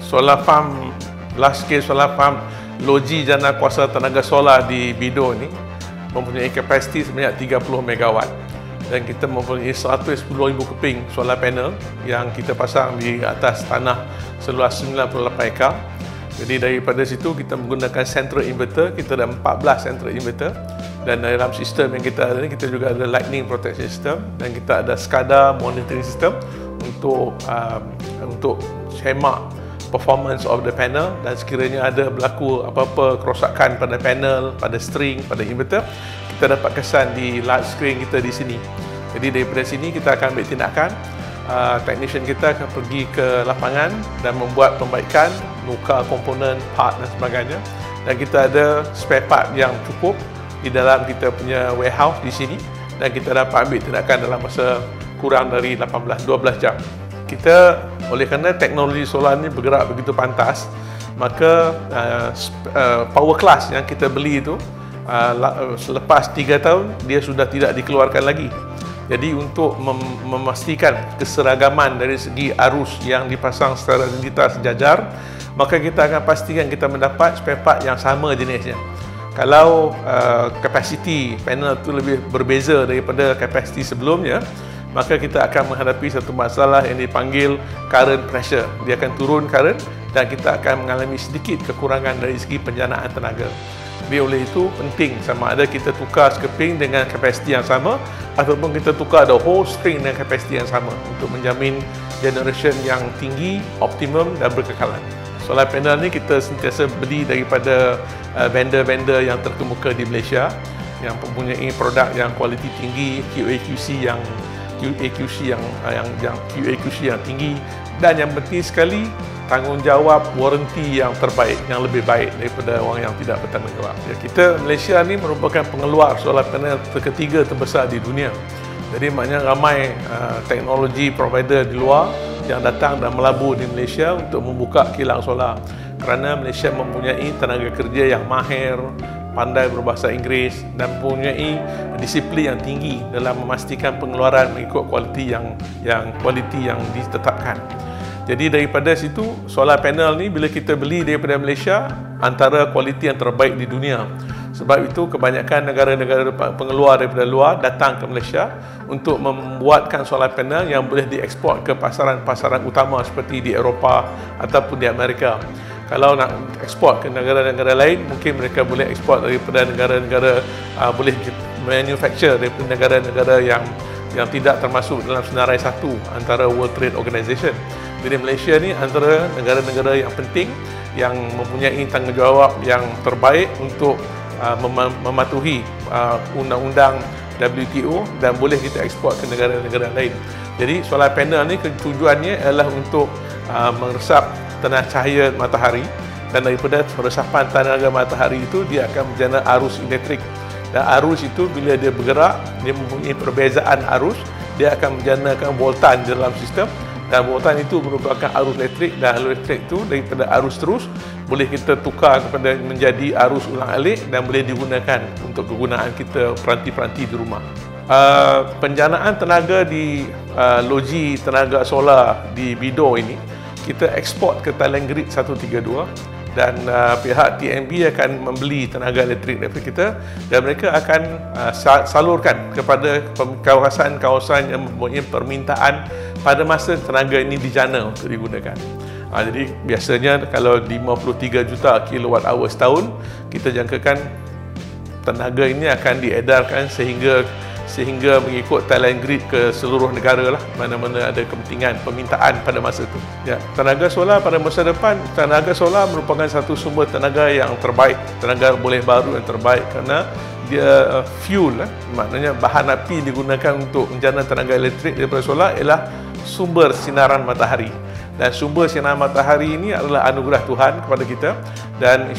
solar farm, large scale solar farm Logi Jana Kuasa Tenaga Solar di Bido ni mempunyai kapasiti sebanyak 30 megawatt dan kita mempunyai 110,000 keping solar panel yang kita pasang di atas tanah seluas 98 ekar. Jadi daripada situ kita menggunakan central inverter, kita ada 14 central inverter, dan dalam sistem yang kita ada ni kita juga ada lightning protection system dan kita ada SCADA monitoring system untuk semak performance of the panel, dan sekiranya ada berlaku apa-apa kerosakan pada panel, pada string, pada inverter, kita dapat kesan di large screen kita di sini. Jadi daripada sini kita akan ambil tindakan. Technician kita akan pergi ke lapangan dan membuat pembaikan, nukar komponen, part dan sebagainya, dan kita ada spare part yang cukup di dalam kita punya warehouse di sini, dan kita dapat ambil tindakan dalam masa kurang dari 12 jam. Kita, oleh kerana teknologi solar ni bergerak begitu pantas, maka power class yang kita beli itu selepas 3 tahun dia sudah tidak dikeluarkan lagi. Jadi untuk memastikan keseragaman dari segi arus yang dipasang secara identitas sejajar, maka kita akan pastikan kita mendapat spare part yang sama jenisnya. Kalau kapasiti panel itu lebih berbeza daripada kapasiti sebelumnya, maka kita akan menghadapi satu masalah yang dipanggil current pressure. Dia akan turun current dan kita akan mengalami sedikit kekurangan dari segi penjanaan tenaga. Jadi oleh itu penting sama ada kita tukar sekeping dengan kapasiti yang sama ataupun kita tukar the whole string dengan kapasiti yang sama untuk menjamin generation yang tinggi, optimum dan berkekalan. Solar panel ni kita sentiasa beli daripada vendor-vendor yang terkemuka di Malaysia yang mempunyai produk yang kualiti tinggi, QA/QC yang tinggi, dan yang penting sekali tanggungjawab waranti yang terbaik, yang lebih baik daripada orang yang tidak bertanggungjawab. Ya, kita Malaysia ni merupakan pengeluar solar panel ketiga terbesar di dunia. Jadi maknanya ramai teknologi provider di luar yang datang dan melabur di Malaysia untuk membuka kilang solar, kerana Malaysia mempunyai tenaga kerja yang mahir, pandai berbahasa Inggeris dan mempunyai disiplin yang tinggi dalam memastikan pengeluaran mengikut kualiti yang ditetapkan. Jadi daripada situ, solar panel ni bila kita beli daripada Malaysia, antara kualiti yang terbaik di dunia. Sebab itu kebanyakan negara-negara pengeluar daripada luar datang ke Malaysia untuk membuatkan solar panel yang boleh dieksport ke pasaran-pasaran utama seperti di Eropah ataupun di Amerika. Kalau nak ekspor ke negara-negara lain, mungkin mereka boleh ekspor daripada negara-negara boleh manufacture daripada negara-negara yang tidak termasuk dalam senarai satu antara World Trade Organization. Jadi Malaysia ni antara negara-negara yang penting yang mempunyai tanggungjawab yang terbaik untuk mematuhi undang-undang WTO dan boleh kita ekspor ke negara-negara lain. Jadi solar panel ni tujuannya adalah untuk meresap tenaga cahaya matahari, dan daripada resapan tenaga matahari itu dia akan menjana arus elektrik, dan arus itu bila dia bergerak dia mempunyai perbezaan arus, dia akan menjanakan voltan di dalam sistem, dan voltan itu merupakan arus elektrik, dan arus elektrik itu daripada arus terus boleh kita tukar kepada menjadi arus ulang-alik dan boleh digunakan untuk kegunaan kita peranti-peranti di rumah. Penjanaan tenaga di Logi Tenaga Solar di Bido ini kita ekspor ke Thailand Grid 132, dan pihak TNB akan membeli tenaga elektrik daripada kita dan mereka akan salurkan kepada kawasan-kawasan yang mempunyai permintaan pada masa tenaga ini dijana untuk digunakan. Jadi biasanya kalau 53 juta kilowatt-hour setahun, kita jangkakan tenaga ini akan diedarkan sehingga mengikut Thailand Grid ke seluruh negara lah, mana-mana ada kepentingan permintaan pada masa itu. Ya, tenaga solar pada masa depan, tenaga solar merupakan satu sumber tenaga yang terbaik, tenaga boleh baru yang terbaik, kerana dia fuel, maknanya bahan api digunakan untuk menjana tenaga elektrik daripada solar ialah sumber sinaran matahari. Dan sumber sinar matahari ini adalah anugerah Tuhan kepada kita, dan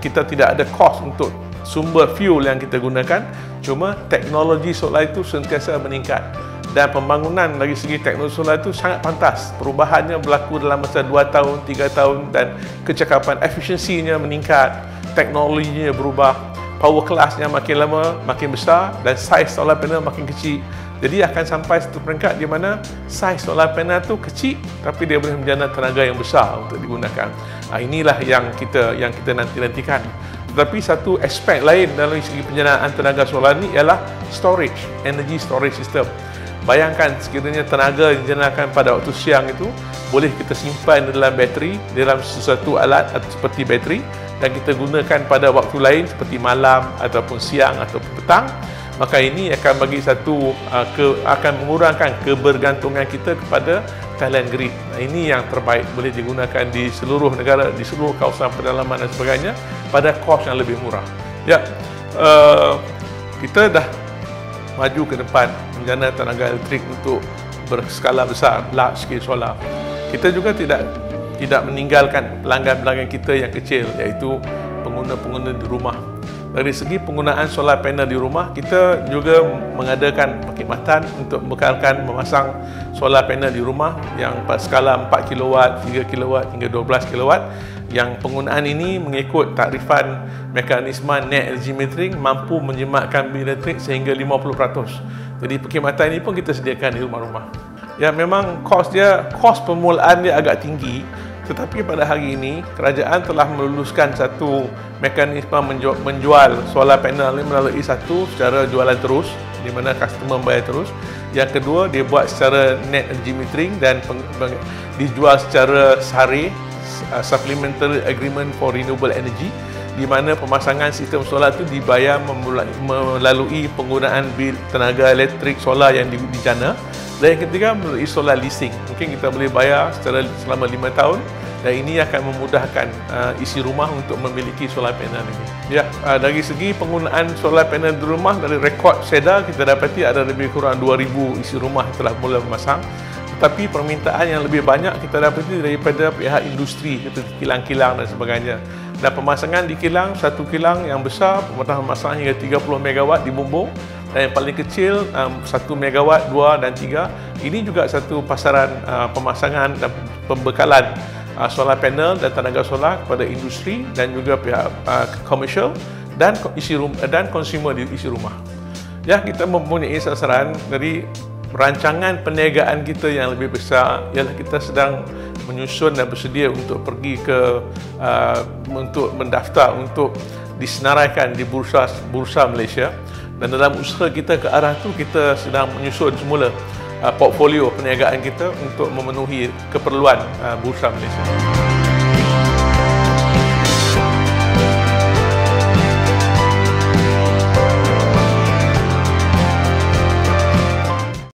kita tidak ada kos untuk sumber fuel yang kita gunakan. Cuma teknologi solar itu sentiasa meningkat, dan pembangunan dari segi teknologi solar itu sangat pantas. Perubahannya berlaku dalam masa 2 tahun, 3 tahun, dan kecakapan efisiensinya meningkat, teknologinya berubah. power classnya makin lama makin besar dan saiz solar panel makin kecil. Jadi akan sampai satu peringkat di mana saiz solar panel tu kecil tapi dia boleh menjana tenaga yang besar untuk digunakan. Inilah yang kita nantikan. Tetapi satu aspek lain dalam segi penjanaan tenaga solar ni ialah storage, energy storage system. Bayangkan sekiranya tenaga yang dijenerakan pada waktu siang itu boleh kita simpan dalam bateri, dalam sesuatu alat atau seperti bateri, dan kita gunakan pada waktu lain seperti malam ataupun siang ataupun petang. Maka ini akan bagi akan mengurangkan kebergantungan kita kepada talent grid. Ini yang terbaik, boleh digunakan di seluruh negara, di seluruh kawasan pedalaman dan sebagainya pada kos yang lebih murah. Ya, kita dah maju ke depan menjana tenaga elektrik untuk berskala besar, large scale solar. Kita juga tidak meninggalkan pelanggan-pelanggan kita yang kecil, iaitu pengguna-pengguna di rumah. Dari segi penggunaan solar panel di rumah, kita juga mengadakan perkhidmatan untuk membekalkan memasang solar panel di rumah yang pada skala 4 kW, 3 kW hingga 12 kW. Yang penggunaan ini mengikut takrifan mekanisme net energy metering mampu menjimatkan bil elektrik sehingga 50%. Jadi perkhidmatan ini pun kita sediakan di rumah-rumah. Ya, memang kos permulaan dia agak tinggi, tetapi pada hari ini kerajaan telah meluluskan satu mekanisme menjual solar panel ini melalui satu secara jualan terus, di mana customer bayar terus. Yang kedua, dia buat secara net energy metering dan dijual secara sehari, supplementary agreement for renewable energy, di mana pemasangan sistem solar itu dibayar melalui penggunaan bil tenaga elektrik solar yang dijana. Dan yang ketiga, melalui solar leasing. Mungkin kita boleh bayar selama 5 tahun, dan ini akan memudahkan isi rumah untuk memiliki solar panel ini. Ya, dari segi penggunaan solar panel di rumah, dari rekod SEDA kita dapati ada lebih kurang 2,000 isi rumah telah mula memasang. Tetapi permintaan yang lebih banyak kita dapati daripada pihak industri, seperti kilang-kilang dan sebagainya. Dan pemasangan di kilang, satu kilang yang besar pemasangan hingga 30 MW di Bumbung, dan yang paling kecil 1 MW, 2 dan 3. Ini juga satu pasaran pemasangan dan pembekalan solar panel dan tenaga solar kepada industri dan juga pihak komersial dan konsumer di isi rumah. Ya, kita mempunyai sasaran dari rancangan perniagaan kita yang lebih besar ialah kita sedang menyusun dan bersedia untuk pergi untuk mendaftar untuk disenaraikan di bursa Malaysia, dan dalam usaha kita ke arah itu kita sedang menyusun semula portfolio perniagaan kita untuk memenuhi keperluan bursa Malaysia.